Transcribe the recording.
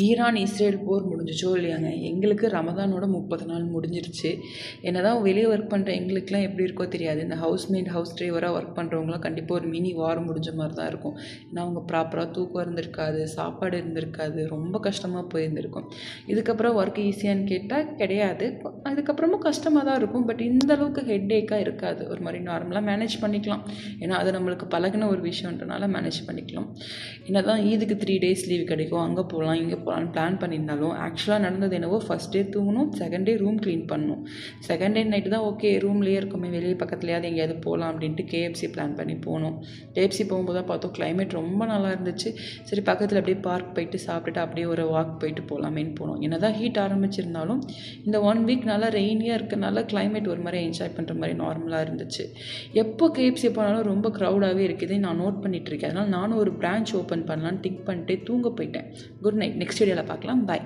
Iran Israel போர் முடிஞ்சிச்சோ இல்லையாங்க, எங்களுக்கு ரமதானோட 30 நாள் முடிஞ்சிருச்சு. என்னதான் வெளியே ஒர்க் பண்ணுற எங்களுக்குலாம் எப்படி இருக்கோ தெரியாது. இந்த ஹவுஸ்மேட் ஹவுஸ் டிரைவராக ஒர்க் பண்ணுறவங்களாம் கண்டிப்பாக ஒரு மினி வார் முடிஞ்ச மாதிரி தான் இருக்கும். ஏன்னா அவங்க ப்ராப்பராக தூக்கம் இருந்திருக்காது, சாப்பாடு இருந்திருக்காது, ரொம்ப கஷ்டமாக போயிருந்திருக்கும். இதுக்கப்புறம் ஒர்க் ஈஸியான்னு கேட்டால் கிடையாது. அதுக்கப்புறமும் கஷ்டமாக தான் இருக்கும். பட் இந்த அளவுக்கு ஹெட்டேக்காக இருக்காது. ஒரு மாதிரி நார்மலாக மேனேஜ் பண்ணிக்கலாம். ஏன்னா அது நம்மளுக்கு பழகின ஒரு விஷயன்றனால மேனேஜ் பண்ணிக்கலாம். என்ன தான் ஈதுக்கு 3 days லீவ் கிடைக்கும், அங்கே போகலாம் இங்கே போகலான்னு பிளான் பண்ணியிருந்தாலும் ஆக்சுவலாக நடந்தது என்னவோ ஃபஸ்ட் டே தூங்கணும், செகண்ட் டே ரூம் க்ளீன் பண்ணணும். செகண்ட் டே நைட்டு தான் ஓகே ரூம்லேயே இருக்குமே, வெளியே பக்கத்துலையாவது எங்கேயாவது போகலாம் அப்படின்ட்டு கேஎஃப்சி பிளான் பண்ணி போனோம். கேஎஃப்சி போகும்போது தான் பார்த்தோம் கிளைமேட் ரொம்ப நல்லா இருந்துச்சு. சரி பக்கத்தில் அப்படியே பார்க் போயிட்டு சாப்பிட்டுட்டு அப்படியே ஒரு வாக் போயிட்டு போகலாமேன்னு போனோம். என்ன தான் ஹீட் ஆரம்பிச்சிருந்தாலும் இந்த 1 week நல்லா ரெயினியாக இருக்கிறனால கிளைமேட் ஒரு மாதிரி என்ஜாய் பண்ணுற மாதிரி நார்மலாக இருந்துச்சு. எப்போ கேஎஃப்சி போனாலும் ரொம்ப க்ரௌடாகவே இருக்குது, நான் நோட் பண்ணிகிட்டு இருக்கேன். அதனால் நானும் ஒரு பிரான்ச் ஓப்பன் பண்ணலான்னு திங்க் பண்ணிட்டு தூங்க போயிட்டேன். Good night. நெக்ஸ்ட் வீடியோவில் பார்க்கலாம். பாய்.